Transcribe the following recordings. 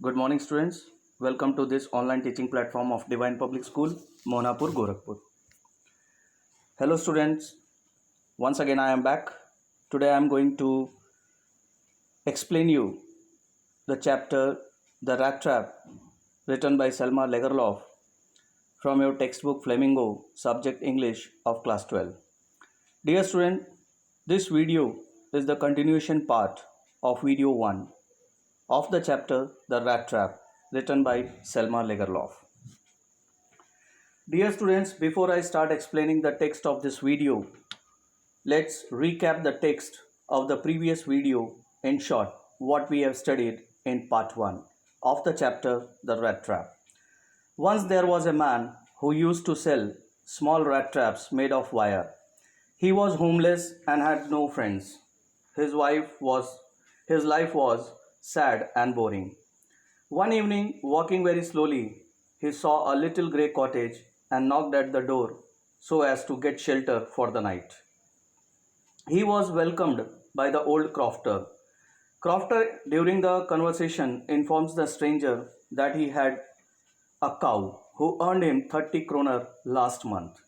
Good morning, students. Welcome to this online teaching platform of Divine Public School, Monapur, Gorakhpur. Hello, students. Once again, I am back. Today, I am going to explain you the chapter The Rat Trap, written by Selma Lagerlof from your textbook Flamingo, subject English of class 12. Dear student, this video is the continuation part of video 1 of the chapter The Rat Trap, written by Selma Lagerlof. Dear students, before I start explaining the text of this video, let's recap the text of the previous video in short what we have studied in part 1 of the chapter The Rat Trap. Once there was a man who used to sell small rat traps made of wire. He was homeless and had no friends. His life was sad and boring. One evening, walking very slowly, he saw a little grey cottage and knocked at the door so as to get shelter for the night. He was welcomed by the old crofter. Crofter, during the conversation, informs the stranger that he had a cow who earned him 30 kroner last month.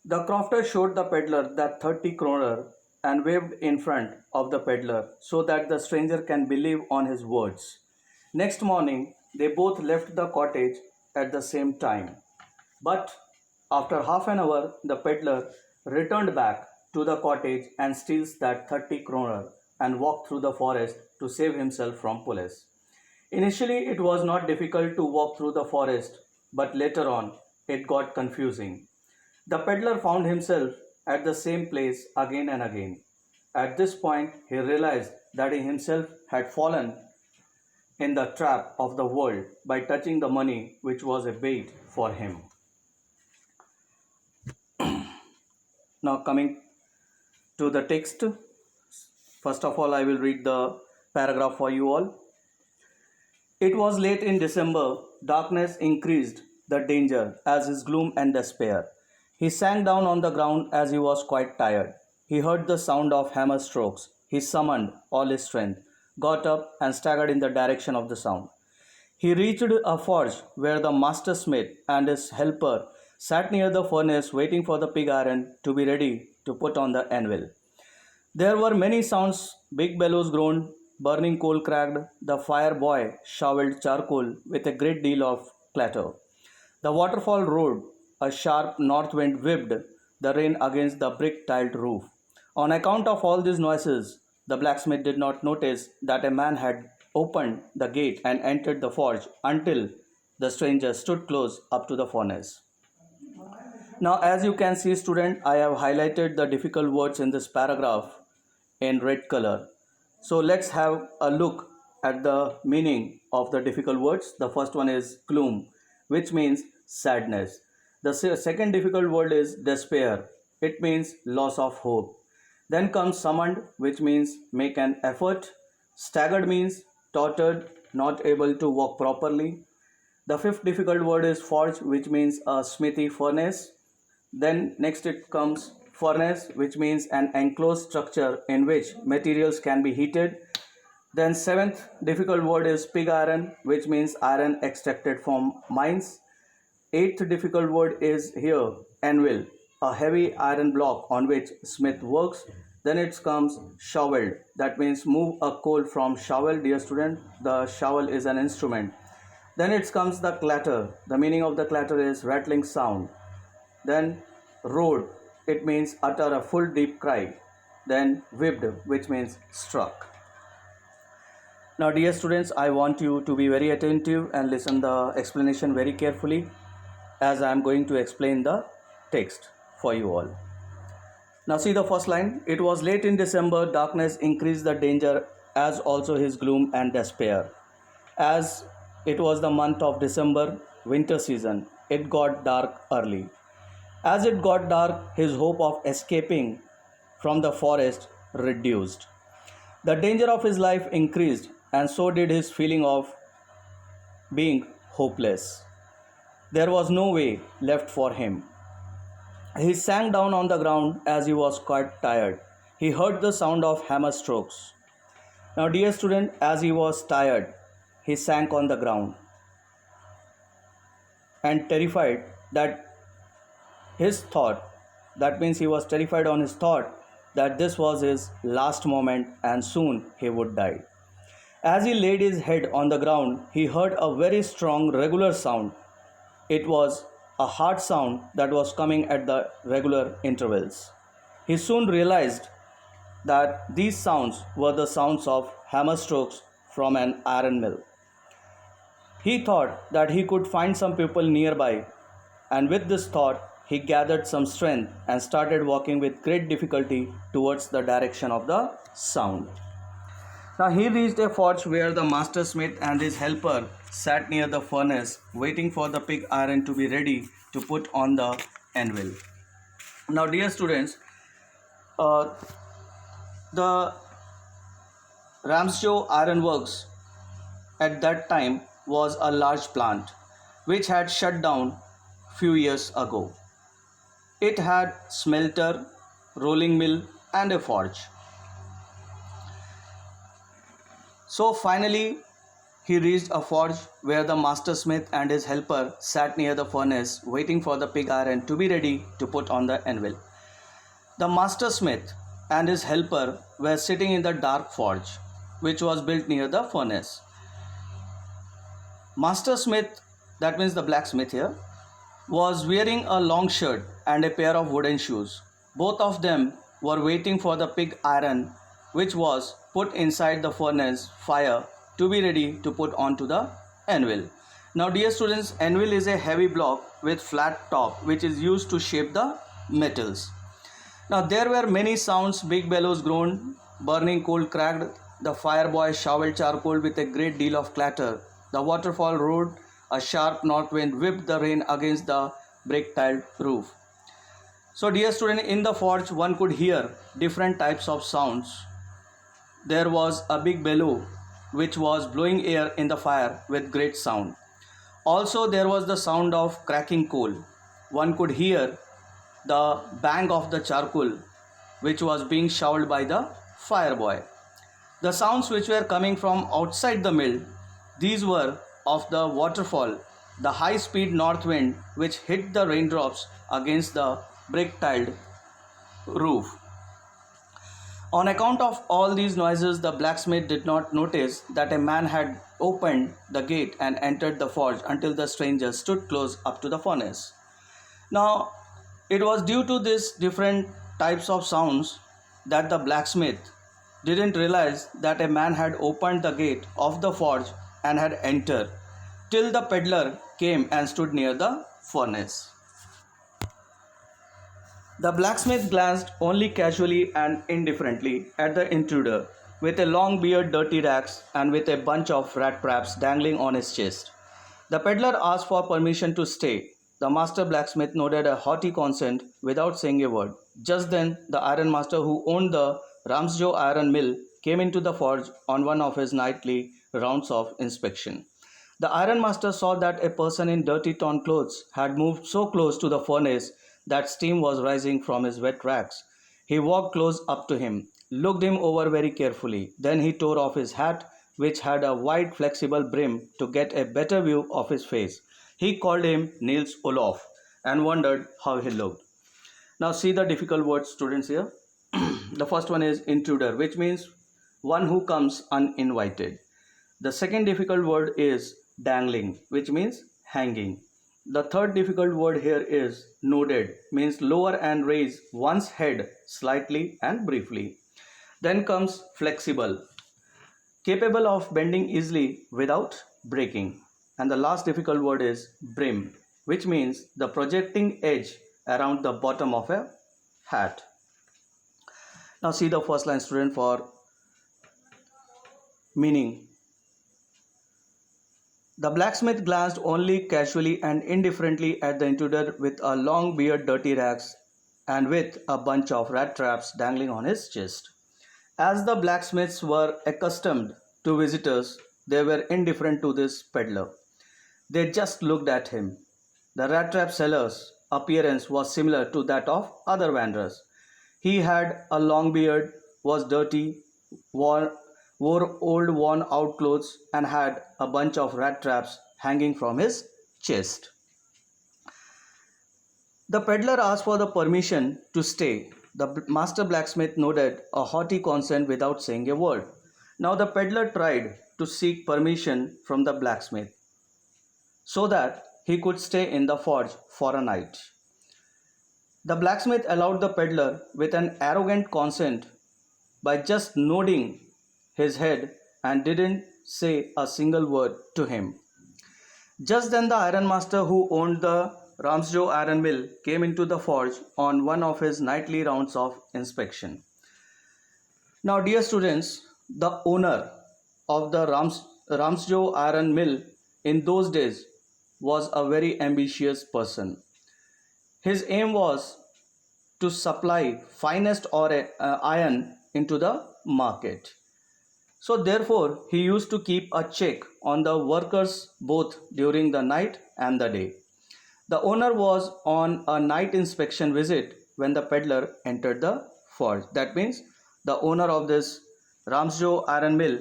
The crofter showed the peddler that 30 kroner and waved in front of the peddler so that the stranger can believe on his words. Next morning, they both left the cottage at the same time. But after half an hour, the peddler returned back to the cottage and steals that 30 kroner and walked through the forest to save himself from police. Initially, it was not difficult to walk through the forest, but later on, it got confusing. The peddler found himself at the same place again and again. At this point, he realized that he himself had fallen in the trap of the world by touching the money which was a bait for him. Now, coming to the text, first of all, I will read the paragraph for you all. It was late in December, darkness increased the danger as his gloom and despair. He sank down on the ground as he was quite tired. He heard the sound of hammer strokes. He summoned all his strength, got up and staggered in the direction of the sound. He reached a forge where the master smith and his helper sat near the furnace waiting for the pig iron to be ready to put on the anvil. There were many sounds, big bellows groaned, burning coal cracked, the fire boy shoveled charcoal with a great deal of clatter. The waterfall roared, a sharp north wind whipped the rain against the brick tiled roof. On account of all these noises, the blacksmith did not notice that a man had opened the gate and entered the forge until the stranger stood close up to the furnace. Now, as you can see, student, I have highlighted the difficult words in this paragraph in red color. So let's have a look at the meaning of the difficult words. The first one is gloom, which means sadness. The second difficult word is despair. It means loss of hope. Then comes summoned, which means make an effort. Staggered means tottered, not able to walk properly. The fifth difficult word is forge, which means a smithy furnace. Then next it comes furnace, which means an enclosed structure in which materials can be heated. Then seventh difficult word is pig iron, which means iron extracted from mines. Eighth difficult word is here anvil, a heavy iron block on which smith works. Then it comes shoveled, that means move a coal from shovel. Dear student, the shovel is an instrument. Then it comes the clatter. The meaning of the clatter is rattling sound. Then roared, it means utter a full deep cry. Then whipped, which means struck. Now dear students, I want you to be very attentive and listen the explanation very carefully as I am going to explain the text for you all. Now see the first line. It was late in December, darkness increased the danger as also his gloom and despair. As it was the month of December, winter season, it got dark early. As it got dark, his hope of escaping from the forest reduced. The danger of his life increased, and so did his feeling of being hopeless. There was no way left for him. He sank down on the ground as he was quite tired. He heard the sound of hammer strokes. Now, dear student, as he was tired, he sank on the ground and terrified that his thought, that means he was terrified on his thought that this was his last moment and soon he would die. As he laid his head on the ground, he heard a very strong regular sound. It was a hard sound that was coming at the regular intervals. He soon realized that these sounds were the sounds of hammer strokes from an iron mill. He thought that he could find some people nearby, and with this thought, he gathered some strength and started walking with great difficulty towards the direction of the sound. Now he reached a forge where the master smith and his helper sat near the furnace, waiting for the pig iron to be ready to put on the anvil. Now, dear students, the Ramsjo Iron Works at that time was a large plant which had shut down few years ago. It had smelter, rolling mill and a forge. So finally he reached a forge where the master smith and his helper sat near the furnace waiting for the pig iron to be ready to put on the anvil. The master smith and his helper were sitting in the dark forge which was built near the furnace. Master smith, that means the blacksmith here, was wearing a long shirt and a pair of wooden shoes. Both of them were waiting for the pig iron which was put inside the furnace fire to be ready to put onto the anvil. Now dear students, anvil is a heavy block with flat top which is used to shape the metals. Now there were many sounds, big bellows groaned, burning coal cracked, the fire boy shoveled charcoal with a great deal of clatter, the waterfall roared, a sharp north wind whipped the rain against the brick-tiled roof. So dear student, in the forge one could hear different types of sounds. There was a big bellow which was blowing air in the fire with great sound. Also there was the sound of cracking coal. One could hear the bang of the charcoal which was being shoveled by the fire boy. The sounds which were coming from outside the mill, these were of the waterfall, the high speed north wind which hit the raindrops against the brick tiled roof. On account of all these noises, the blacksmith did not notice that a man had opened the gate and entered the forge until the stranger stood close up to the furnace. Now, it was due to these different types of sounds that the blacksmith didn't realize that a man had opened the gate of the forge and had entered till the peddler came and stood near the furnace. The blacksmith glanced only casually and indifferently at the intruder, with a long beard, dirty rags, and with a bunch of rat traps dangling on his chest. The peddler asked for permission to stay. The master blacksmith nodded a hearty consent without saying a word. Just then, the ironmaster who owned the Ramsjo iron mill came into the forge on one of his nightly rounds of inspection. The ironmaster saw that a person in dirty torn clothes had moved so close to the furnace that steam was rising from his wet rags. He walked close up to him, looked him over very carefully. Then he tore off his hat, which had a wide flexible brim, to get a better view of his face. He called him Niels Olof and wondered how he looked. Now see the difficult words, students, here. The first one is intruder, which means one who comes uninvited. The second difficult word is dangling, which means hanging. The third difficult word here is nodded, means lower and raise one's head slightly and briefly. Then comes flexible, capable of bending easily without breaking. And the last difficult word is brim, which means the projecting edge around the bottom of a hat. Now see the first line, student, for meaning. The blacksmith glanced only casually and indifferently at the intruder with a long beard, dirty rags, and with a bunch of rat traps dangling on his chest. As the blacksmiths were accustomed to visitors, they were indifferent to this peddler. They just looked at him. The rat trap seller's appearance was similar to that of other wanderers. He had a long beard, was dirty, wore wore old worn out clothes, and had a bunch of rat traps hanging from his chest. The peddler asked for the permission to stay. The master blacksmith nodded a hearty consent without saying a word. Now the peddler tried to seek permission from the blacksmith so that he could stay in the forge for a night. The blacksmith allowed the peddler with an arrogant consent by just nodding his head and didn't say a single word to him. Just then, the ironmaster who owned the Ramsjo iron mill came into the forge on one of his nightly rounds of inspection. Now, dear students, the owner of the Ramsjo iron mill in those days was a very ambitious person. His aim was to supply finest iron into the market. So therefore, he used to keep a check on the workers both during the night and the day. The owner was on a night inspection visit when the peddler entered the forge. That means the owner of this Ramsjo iron mill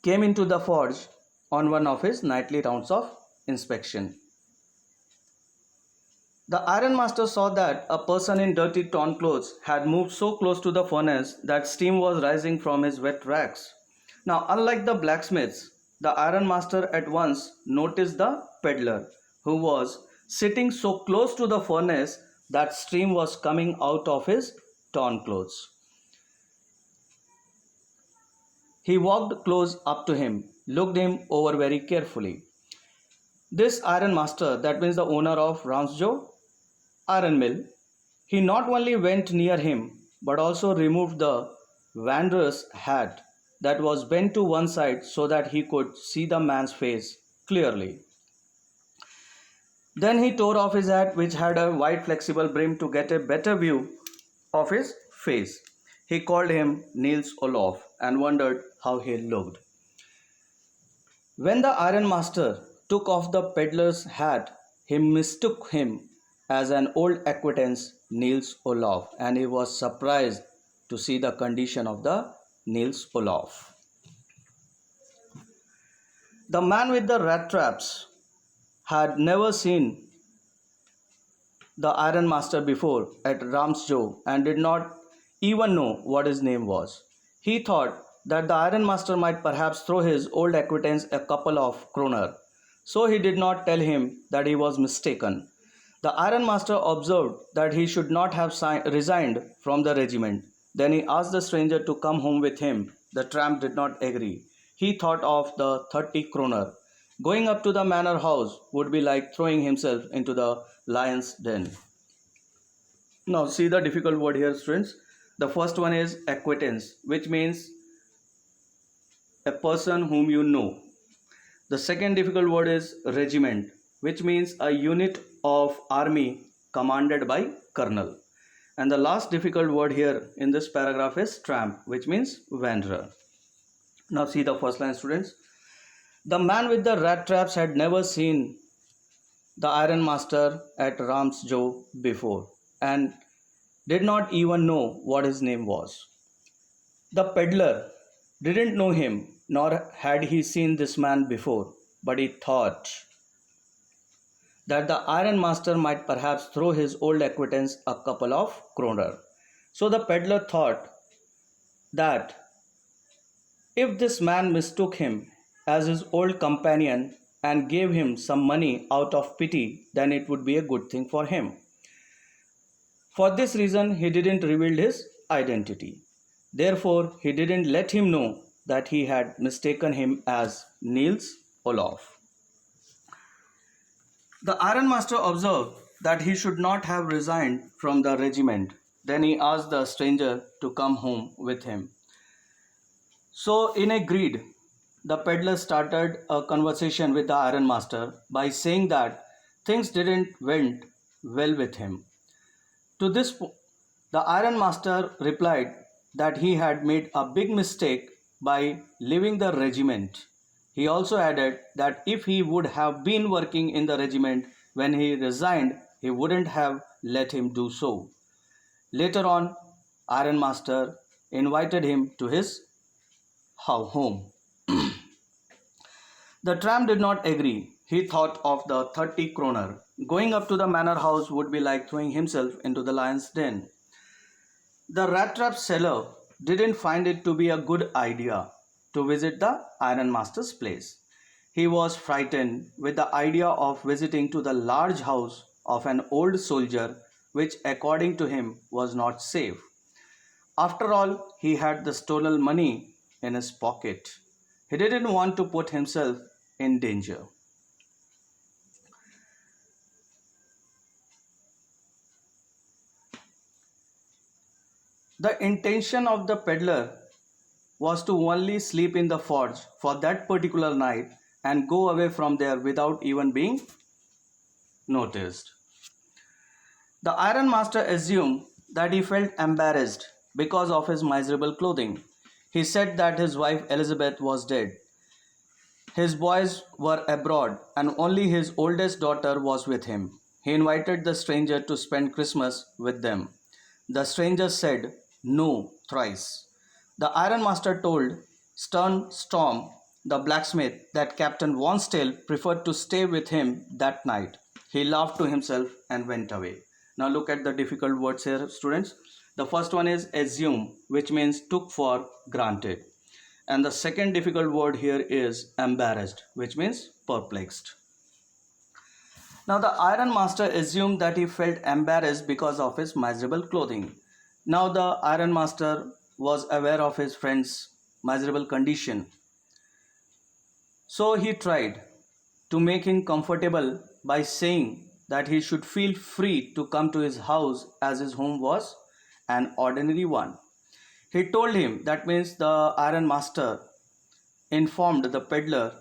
came into the forge on one of his nightly rounds of inspection. The ironmaster saw that a person in dirty torn clothes had moved so close to the furnace that steam was rising from his wet rags. Now, unlike the blacksmiths, the ironmaster at once noticed the peddler, who was sitting so close to the furnace that steam was coming out of his torn clothes. He walked close up to him, looked him over very carefully. This ironmaster, that means the owner of Ramsjo iron mill, he not only went near him but also removed the wanderer's hat that was bent to one side so that he could see the man's face clearly. Then he tore off his hat, which had a wide flexible brim, to get a better view of his face. He called him Niels Olof and wondered how he looked. When the ironmaster took off the peddler's hat, he mistook him as an old acquaintance, Niels Olof, and he was surprised to see the condition of the Niels Olof. The man with the rat traps had never seen the ironmaster before at Ramsjo and did not even know what his name was. He thought that the ironmaster might perhaps throw his old acquaintance a couple of kroner, so he did not tell him that he was mistaken. The ironmaster observed that he should not have resigned from the regiment. Then he asked the stranger to come home with him. The tramp did not agree. He thought of the 30 kroner. Going up to the manor house would be like throwing himself into the lion's den. Now see the difficult word here, students. The first one is acquaintance, which means a person whom you know. The second difficult word is regiment, which means a unit of army commanded by colonel. And the last difficult word here in this paragraph is tramp, which means wanderer. Now see the first line, students. The man with the rat traps had never seen the ironmaster at Ramsjo before and did not even know what his name was. The peddler didn't know him, nor had he seen this man before, but he thought that the ironmaster might perhaps throw his old acquaintance a couple of kroner. So the peddler thought that if this man mistook him as his old companion and gave him some money out of pity, then it would be a good thing for him. For this reason, he didn't reveal his identity. Therefore, he didn't let him know that he had mistaken him as Niels Olof. The ironmaster observed that he should not have resigned from the regiment. Then he asked the stranger to come home with him. So, in a greed, the peddler started a conversation with the ironmaster by saying that things didn't went well with him. To this, the ironmaster replied that he had made a big mistake by leaving the regiment. He also added that if he would have been working in the regiment when he resigned, he wouldn't have let him do so. Later on, ironmaster invited him to his home. The tramp did not agree. He thought of the 30 kroner. Going up to the manor house would be like throwing himself into the lion's den. The rat trap seller didn't find it to be a good idea to visit the ironmaster's place. He was frightened with the idea of visiting to the large house of an old soldier, which according to him was not safe. After all, he had the stolen money in his pocket. He didn't want to put himself in danger. The intention of the peddler was to only sleep in the forge for that particular night and go away from there without even being noticed. The ironmaster assumed that he felt embarrassed because of his miserable clothing. He said that his wife Elizabeth was dead. His boys were abroad and only his oldest daughter was with him. He invited the stranger to spend Christmas with them. The stranger said no thrice. The ironmaster told Stern Storm, the blacksmith, that Captain Wonstale preferred to stay with him that night. He laughed to himself and went away. Now look at the difficult words here, students. The first one is assume, which means took for granted. And the second difficult word here is embarrassed, which means perplexed. Now the ironmaster assumed that he felt embarrassed because of his miserable clothing. Now the ironmaster was aware of his friend's miserable condition. So he tried to make him comfortable by saying that he should feel free to come to his house as his home was an ordinary one. He told him, that means the ironmaster informed the peddler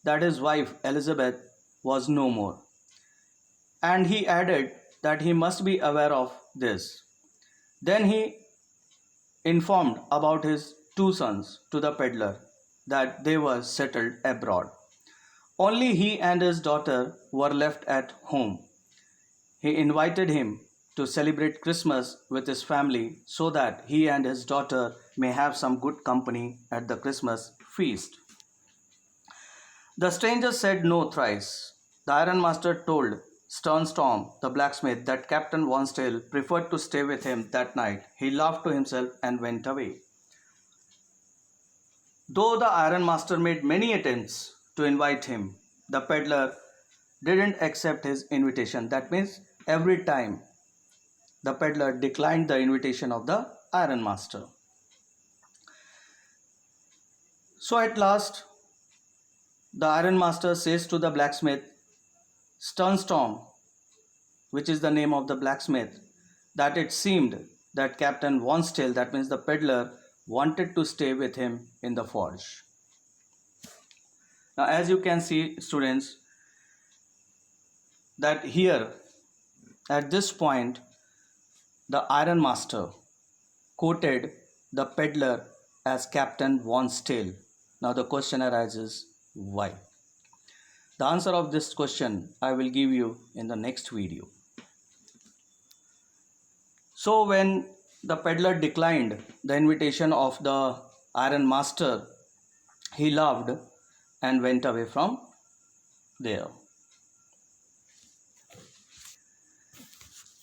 that his wife Elizabeth was no more. And he added that he must be aware of this. Then he informed about his two sons to the peddler that they were settled abroad. Only he and his daughter were left at home. He invited him to celebrate Christmas with his family so that he and his daughter may have some good company at the Christmas feast. The stranger said no thrice. The ironmaster told Stern Storm, the blacksmith, that Captain Wonstale preferred to stay with him that night. He laughed to himself and went away. Though the ironmaster made many attempts to invite him, the peddler didn't accept his invitation. That means every time the peddler declined the invitation of the ironmaster. So at last, the ironmaster says to the blacksmith, Stern Storm, which is the name of the blacksmith, that it seemed that Captain Wonstale, that means the peddler, wanted to stay with him in the forge. Now, as you can see, students, that here at this point, the ironmaster quoted the peddler as Captain Wonstale. Now the question arises, why? The answer of this question I will give you in the next video. So when the peddler declined the invitation of the ironmaster, he laughed and went away from there.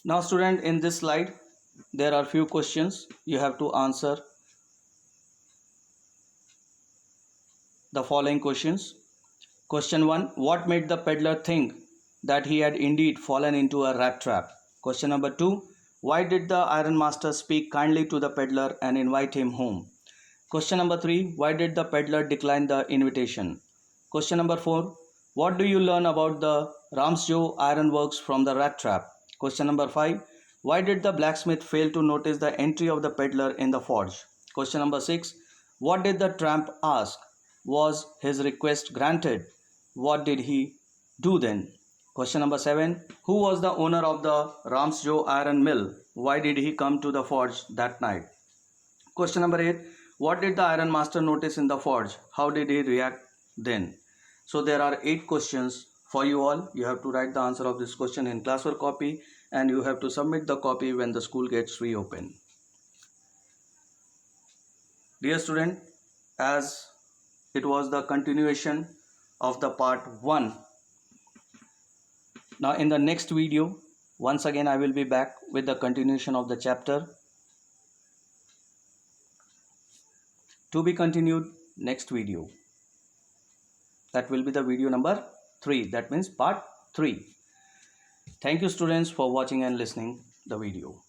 Now student, in this slide there are few questions. You have to answer the following questions. Question 1. What made the peddler think that he had indeed fallen into a rat trap? Question number 2. Why did the ironmaster speak kindly to the peddler and invite him home? Question number 3. Why did the peddler decline the invitation? Question number 4. What do you learn about the Ramsjo ironworks from the rat trap? Question number 5. Why did the blacksmith fail to notice the entry of the peddler in the forge? Question number 6. What did the tramp ask? Was his request granted? What did he do then? Question number 7. Who was the owner of the Ramsjo iron mill? Why did he come to the forge that night? Question number 8. What did the ironmaster notice in the forge? How did he react then? So there are 8 questions for you all. You have to write the answer of this question in classwork copy and you have to submit the copy when the school gets reopened. Dear student, as it was the continuation of the part 1. Now in the next video, once again I will be back with the continuation of the chapter, to be continued next video. That will be the video number 3, that means part 3. Thank you students for watching and listening the video.